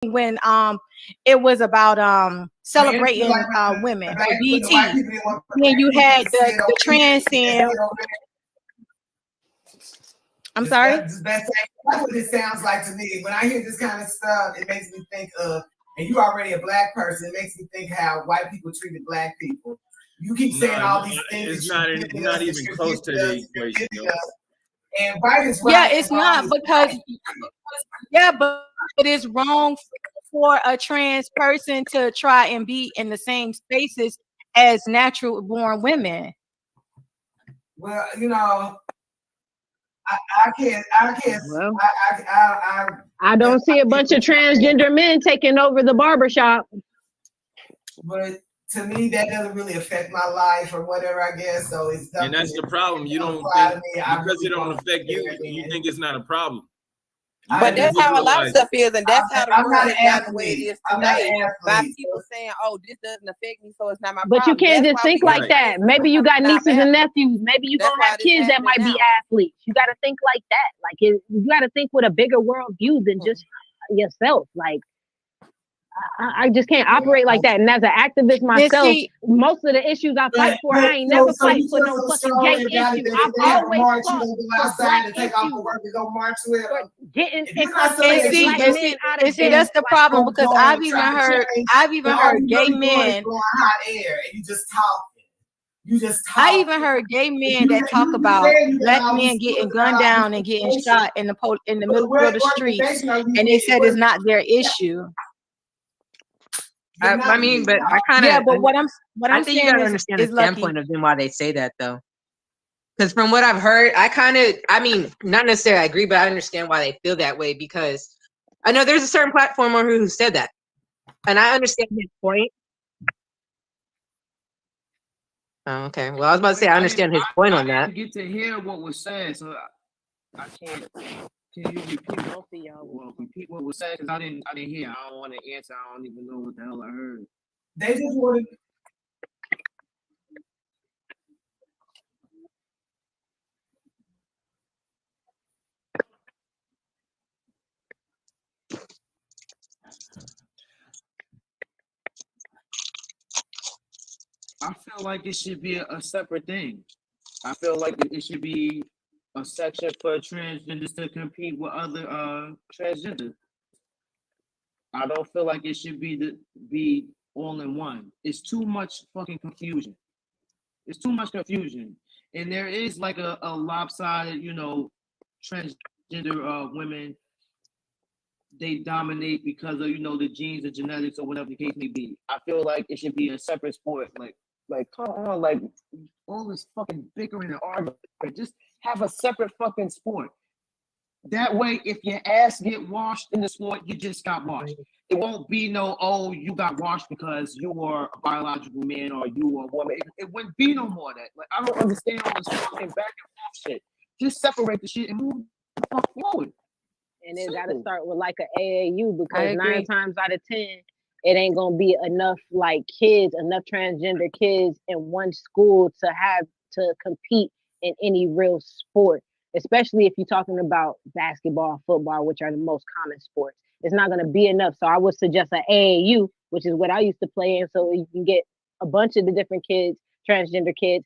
when it was about celebrating like women the for black, when the white BT. people didn't want the Then black you people had to see it the over here. trans That's sin. it over I'm This, sorry. that's what it sounds like to me. When I hear this kind of stuff, it makes me think of, and you already a black person, it makes me think how white people treated black people. You keep saying all these things it's that not, not even close to the equation. And right is Yeah, right. it's not because but it's wrong for a trans person to try and be in the same spaces as natural born women. Well, I can't. Well, I don't see a bunch of transgender men taking over the barbershop. But to me, that doesn't really affect my life or whatever, I guess. So it's and that's the problem. You don't think because it don't affect you, you think it's not a problem. But that's how a lot of stuff is, and that's how the world has gotten the way it is today. By people saying, "Oh, this doesn't affect me, so it's not my problem." But you can't just think like that. Maybe you got nieces and nephews. Maybe you gonna have kids that might be athletes. You got to think like that. Like you got to think with a bigger world view than just yourself. Like I just can't operate like that. And as an activist myself, most of the issues I fight for, I ain't never fight for no fucking gay issue. I've always fought for black issues. Getting and see, that's the problem because I've even heard gay men. I even heard gay men that talk about black men getting gunned down and getting shot in the middle of the street, and they said it's not their issue. I mean, but I kind of but what I'm I think you gotta understand the standpoint of them why they say that though. Because from what I've heard, I mean, not necessarily I agree, but I understand why they feel that way because I know there's a certain platformer who said that, and I understand his point. Oh, okay. Well, I was about to say I understand his point on that. I didn't get to hear what was said, so I can't. Can you repeat both of y'all? Well, repeat what was said because I didn't hear. I don't want to answer. I don't even know what the hell I heard. They just wanted. I feel like it should be a separate thing. I feel like it should be a section for transgenders to compete with other transgenders. I don't feel like it should be all in one. It's too much fucking confusion. It's too much confusion. And there is like a lopsided, transgender women, they dominate because of, the genes or genetics or whatever the case may be. I feel like it should be a separate sport. Like, come on, like all this fucking bickering and arguing. Just have a separate fucking sport. That way, if your ass get washed in the sport, you just got washed. It won't be no, oh, you got washed because you were a biological man or you were a woman. It wouldn't be no more of that. Like, I don't understand all this fucking back and forth shit. Just separate the shit and move the fuck forward. And it got to start with like an AAU because 9 times out of 10, it ain't gonna be enough enough transgender kids in one school to have to compete in any real sport. Especially if you're talking about basketball, football, which are the most common sports. It's not going to be enough. So I would suggest an AAU, which is what I used to play in. So you can get a bunch of the different kids, transgender kids,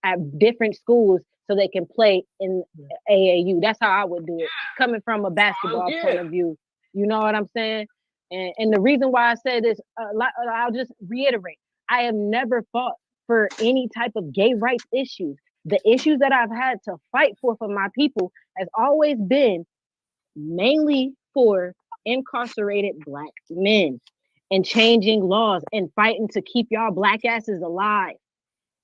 at different schools so they can play in AAU. That's how I would do it, coming from a basketball point of view. You know what I'm saying? And the reason why I say this, I'll just reiterate. I have never fought for any type of gay rights issues. The issues that I've had to fight for my people has always been mainly for incarcerated Black men and changing laws and fighting to keep y'all Black asses alive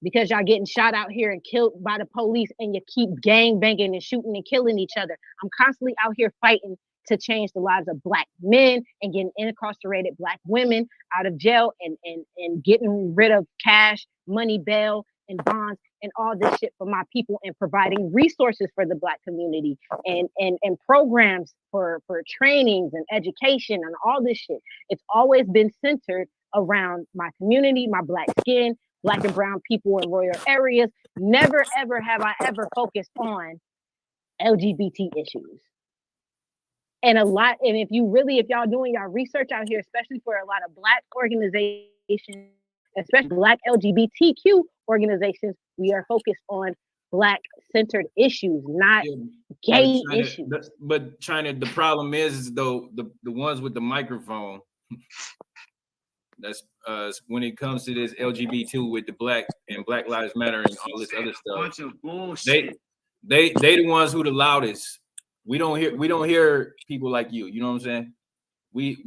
because y'all getting shot out here and killed by the police and you keep gang banging and shooting and killing each other. I'm constantly out here fighting to change the lives of Black men and getting incarcerated Black women out of jail and getting rid of cash, money, bail, and bonds and all this shit for my people and providing resources for the Black community and programs for trainings and education and all this shit. It's always been centered around my community, my Black skin, Black and brown people in rural areas. Never, ever have I ever focused on LGBT issues. And if y'all doing y'all research out here, especially for a lot of Black organizations, especially Black LGBTQ organizations, we are focused on Black centered issues, not gay issues. But China, the problem is though, the ones with the microphone, that's when it comes to this LGBT with the Black and Black Lives Matter and all this other stuff. Bunch of bullshit. They the ones who the loudest. We don't hear people like you. You know what I'm saying? We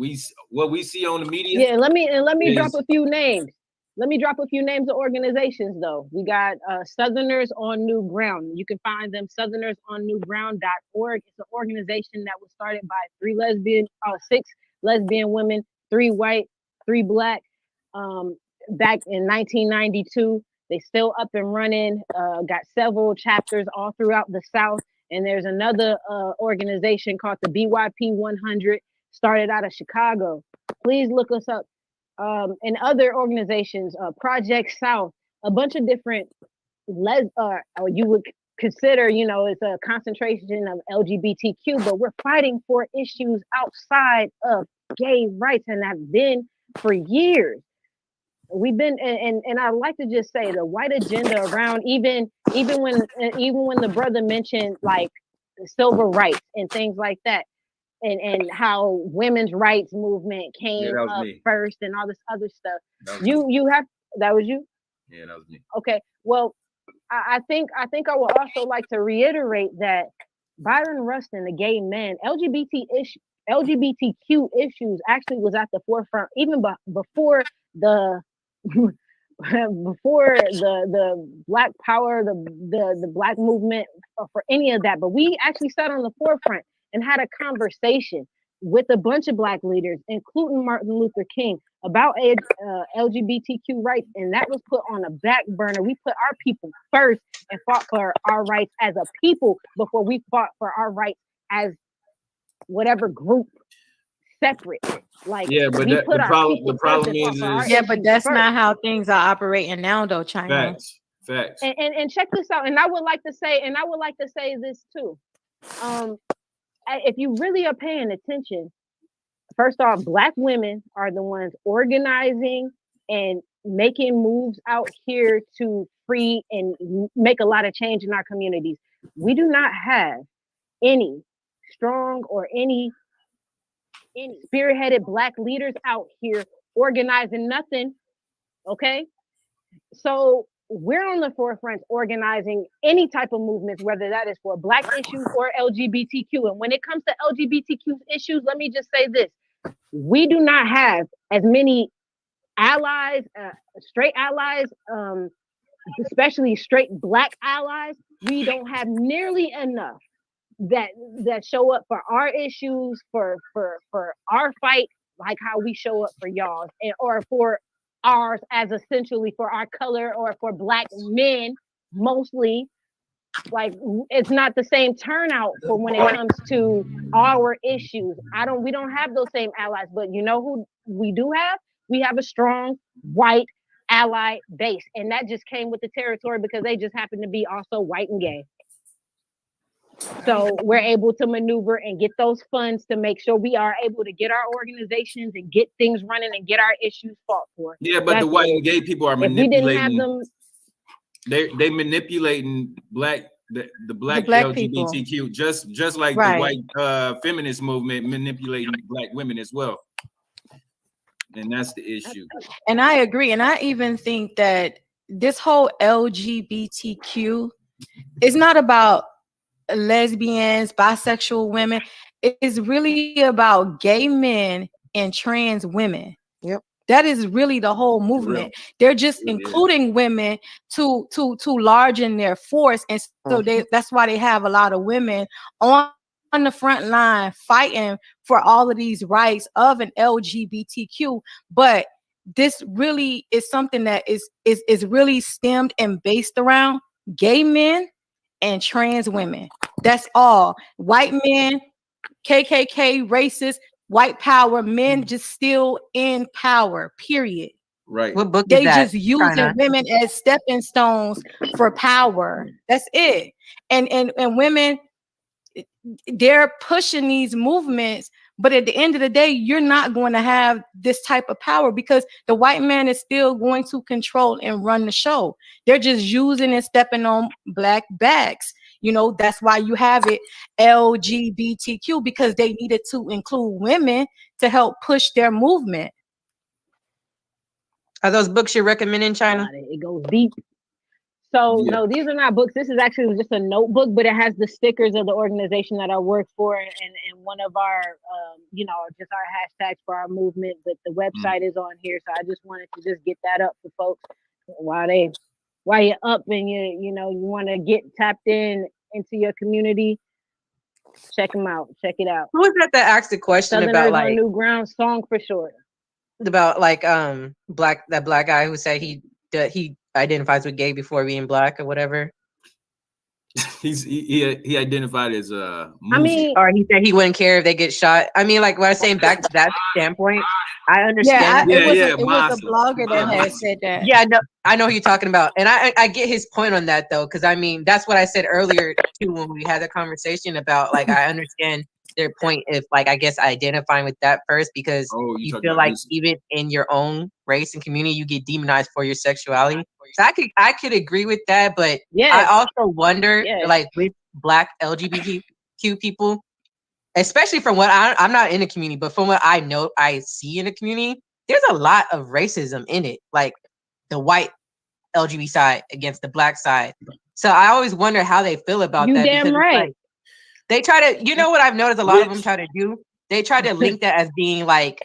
what we see on the media. Yeah, let me drop a few names. Let me drop a few names of organizations though. We got Southerners on New Ground. You can find them southernersonnewground.org. It's an organization that was started by 6 lesbian women, 3 white, 3 Black, back in 1992. They still up and running, got several chapters all throughout the South. And there's another organization called the BYP 100, started out of Chicago. Please look us up. And other organizations, Project South, a bunch of different, you would consider, it's a concentration of LGBTQ, but we're fighting for issues outside of gay rights and have been for years. We've been, and I like to just say the white agenda around even when the brother mentioned like civil rights and things like that, and how women's rights movement came up first and all this other stuff. That was you? Yeah, that was me. Okay, well, I think I would also like to reiterate that Byron Rustin, the gay man, LGBTQ issues actually was at the forefront even before the Black Power, the Black movement, for any of that. But we actually sat on the forefront and had a conversation with a bunch of Black leaders, including Martin Luther King, about LGBTQ rights, and that was put on a back burner. We put our people first and fought for our rights as a people before we fought for our rights as whatever group separate. Like, yeah, but the problem is yeah, but that's not how things are operating now, though, China. Facts. And check this out. And I would like to say this too. If you really are paying attention, first off, Black women are the ones organizing and making moves out here to free and make a lot of change in our communities. We do not have any strong or any spearheaded Black leaders out here organizing nothing. Okay, so we're on the forefront organizing any type of movements, whether that is for Black issues or LGBTQ. And when it comes to LGBTQ issues, let me just say this: we do not have as many allies, straight allies, especially straight Black allies. We don't have nearly enough that show up for our issues, for our fight, like how we show up for y'all, or for ours as essentially for our color, or for Black men mostly. Like, it's not the same turnout for when it comes to our issues. We don't have those same allies, but you know who we do have? We have a strong white ally base, and that just came with the territory because they just happen to be also white and gay. So we're able to maneuver and get those funds to make sure we are able to get our organizations and get things running and get our issues fought for. Yeah, but the white and gay people are manipulating. We didn't have them. They manipulating the black LGBTQ people. just like the white feminist movement manipulating Black women as well. And that's the issue. And I agree. And I even think that this whole LGBTQ is not about lesbians, bisexual women. It is really about gay men and trans women. Yep. That is really the whole movement. They're just including women to large in their force. And so that's why they have a lot of women on the front line fighting for all of these rights of an LGBTQ. But this really is something that is really stemmed and based around gay men and trans women. That's all. White men, KKK, racist, white power, men just still in power, period. Right. What book They is that, just using China? women as stepping stones for power. That's it. And women, they're pushing these movements, but at the end of the day, you're not going to have this type of power because the white man is still going to control and run the show. They're just using and stepping on black backs. You know, that's why you have it LGBTQ, because they needed to include women to help push their movement. Are those books you're recommending, China? It goes deep. So no, these are not books. This is actually just a notebook, but it has the stickers of the organization that I work for and one of our, just our hashtags for our movement. But the website is on here, so I just wanted to just get that up for folks while you're up and you want to get tapped into your community. Check them out. Check it out. Who was that asked the question about like New Ground Song for short? About like that black guy who said he identifies with gay before being black or whatever. He identified as or he said he wouldn't care if they get shot. I mean, like what I was saying, back to that standpoint, I understand. It was a blogger that had said that. Yeah, no, I know who you're talking about, and I get his point on that though, because I mean that's what I said earlier too when we had the conversation about like I understand their point if like I guess identifying with that first because you feel like even in your own race and community you get demonized for your sexuality. So I could agree with that, but I also wonder like with black LGBTQ people, especially from what I'm not in the community, but from what I know I see in the community, there's a lot of racism in it, like the white LGBT side against the black side. So I always wonder how they feel about that. Damn right. Like, they try to, you know what I've noticed a lot of them try to do? They try to link that as being like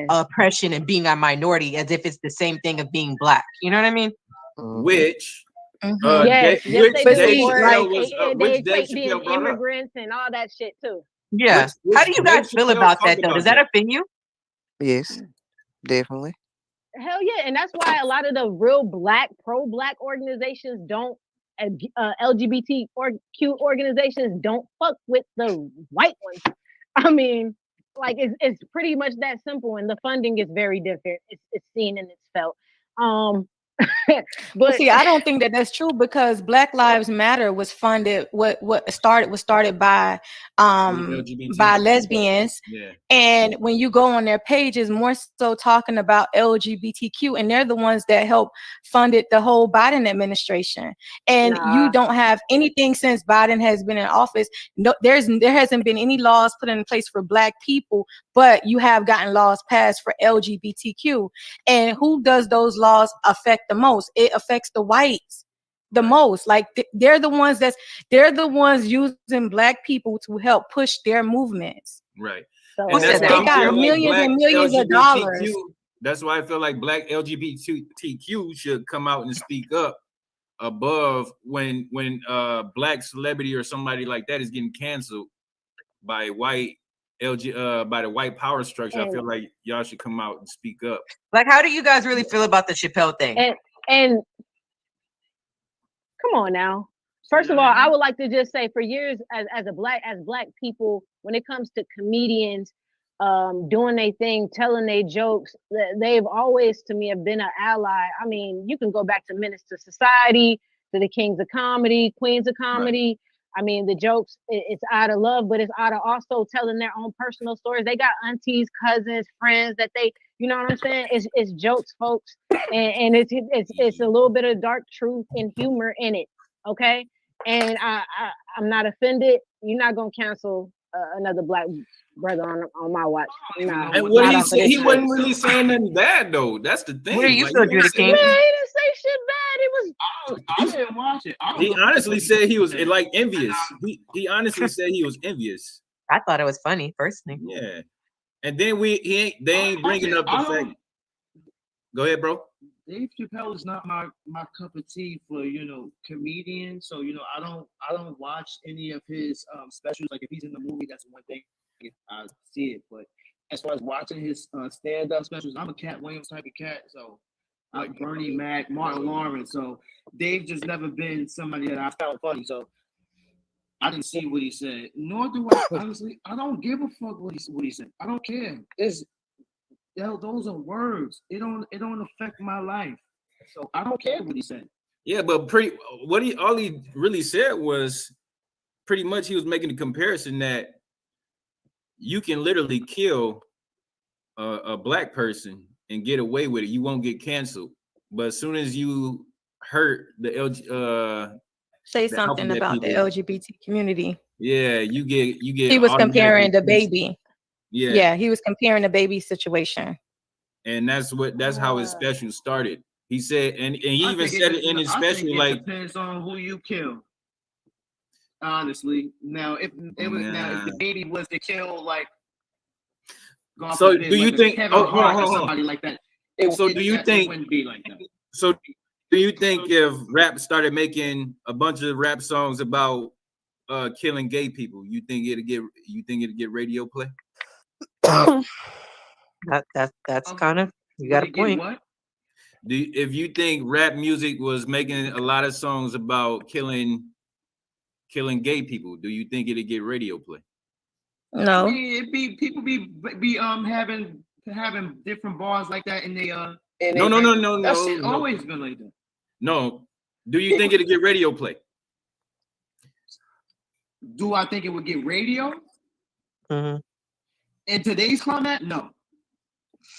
oppression and being a minority as if it's the same thing of being black. You know what I mean? Which Dave Chappelle being immigrants and all that shit too. Yeah. How do you guys feel about that though? Does that offend you? Yes, definitely. Hell yeah, and that's why a lot of the real pro-black organizations don't. LGBTQ organizations don't fuck with the white ones. I mean, like it's pretty much that simple, and the funding is very different. It's seen and it's felt. But see, I don't think that that's true because Black Lives Matter was funded. Was started by lesbians, and when you go on their pages, more so talking about LGBTQ, and they're the ones that helped funded the whole Biden administration. And you don't have anything since Biden has been in office. No, there hasn't been any laws put in place for Black people, but you have gotten laws passed for LGBTQ. And who does those laws affect the most? It affects the whites the most. Like they're the ones using Black people to help push their movements. Right. So and they got millions and millions of dollars. That's why I feel like Black LGBTQ should come out and speak up above when Black celebrity or somebody like that is getting canceled by white by the white power structure. I feel like y'all should come out and speak up. Like, how do you guys really feel about the Chappelle thing? And come on now. First of all, I would like to just say, for years, as Black people, when it comes to comedians doing their thing, telling their jokes, they've always, to me, have been an ally. I mean, you can go back to Menace to Society, to the Kings of Comedy, Queens of Comedy. Right. I mean, the jokes, it's out of love, but it's out of also telling their own personal stories. They got aunties, cousins, friends that they, you know what I'm saying? It's jokes, folks, and it's a little bit of dark truth and humor in it, okay? And I'm not offended. You're not gonna cancel another Black brother on my watch. Nah, and what he said, he wasn't really saying nothing bad though. That's the thing. What are you still doing, King? Man, he didn't say shit bad. It was. I didn't watch it. He honestly said he was like envious. He honestly said he was envious. I thought it was funny, personally. Yeah, and then they ain't bringing up the fact. Go ahead, bro. Dave Chappelle is not my cup of tea for comedians. So I don't watch any of his specials. Like if he's in the movie, that's one thing I see it. But as far as watching his stand-up specials, I'm a Cat Williams type of cat. So like Bernie Mac, Martin Lawrence. So Dave just never been somebody that I found funny. So I didn't see what he said. Nor do I honestly. I don't give a fuck what he said. I don't care. Those are words. It don't affect my life. So I don't care what he said. Yeah, but all he really said was pretty much he was making the comparison that you can literally kill a black person and get away with it. You won't get canceled. But as soon as you hurt the say something about the LGBT community. Yeah, you get. He was comparing the baby. Yeah, he was comparing the baby situation. And that's how his special started. He said, and he even said it in his special, like depends on who you kill. Honestly, now if the baby was to kill, like, so do you think? Kevin Hart or somebody like that? So do you think? It wouldn't be like that. So do you think if rap started making a bunch of rap songs about killing gay people, you think it'd get radio play? That's kind of, you got a point. What? If you think rap music was making a lot of songs about killing gay people, do you think it'd get radio play? No. I mean, it'd be people be having different bars like that in they No. That shit always been like that. No. Do you think it'd get radio play? Do I think it would get radio? Mm-hmm. In today's climate, no.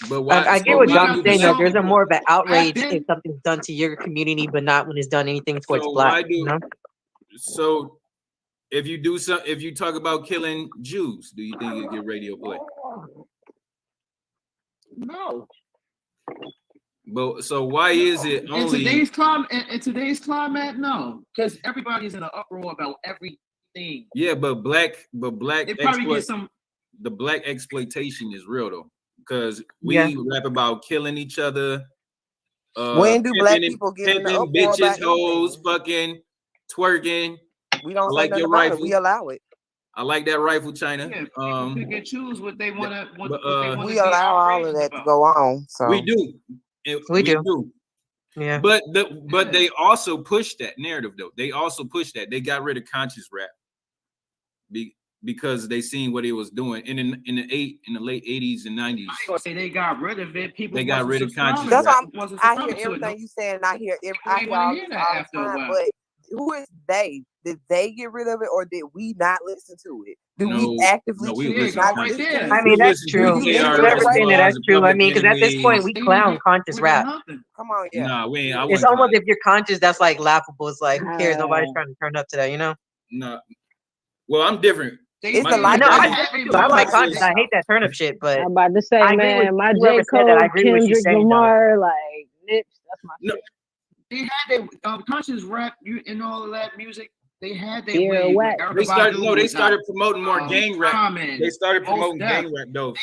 But why, I get what John's saying. That there's a more of an outrage if something's done to your community, but not when it's done anything towards black. So if you talk about killing Jews, do you think it get radio play? No. But so why is it only in today's climate? No, because everybody's in an uproar about everything. Yeah, but black it probably get some. The black exploitation is real though, because we rap about killing each other. When do black people get in the uproar bitches, hoes, fucking twerking? We don't like your rifle. We allow it. I like that rifle, China. Yeah, people can choose what they want to. We allow all of that to go on. So we do. We do. Yeah. But they also push that narrative though. They also push that. They got rid of conscious rap because they seen what it was doing. And in the late 80s and 90s. I ain't gonna say they got rid of it. People they got rid of conscious rap. That's why I hear everything you saying, and I hear all the time. But who is they? Did they get rid of it, or did we not listen to it? Do we actively choose not to listen? I mean, that's true. That's true. I mean, because at this point, we clown conscious rap. Come on, yeah. Nah, we ain't. It's almost if you're conscious, that's like laughable. It's like, who cares? Nobody's trying to turn up to that, you know? No. Well, I'm different. It's a lot. I like conscious. I hate that turn up shit, but I'm about to say, man, my J. Cole, Kendrick Lamar, like Nips. That's my favorite. They had their conscious rap and all of that music. They had their way. They started promoting more gang rap. They started promoting gang rap though.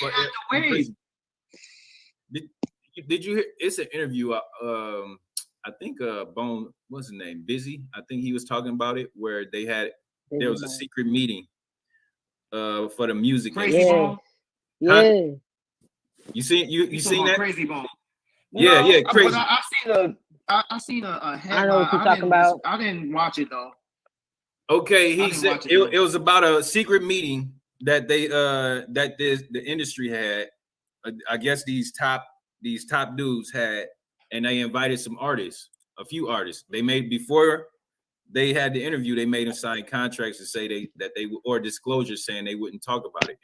Did you hear? It's an interview. I think Bone, what's his name? Busy. I think he was talking about it where there was a secret meeting for the music. Crazy Bone. Yeah. You seen that? Crazy Bone. Yeah, crazy. I seen a headline. I know what you're talking about. I didn't watch it though. Okay, he said it was about a secret meeting that the industry had. I guess these top dudes had, and they invited some artists, a few artists. They made before they had the interview. They made them sign contracts to say or disclosures saying they wouldn't talk about it.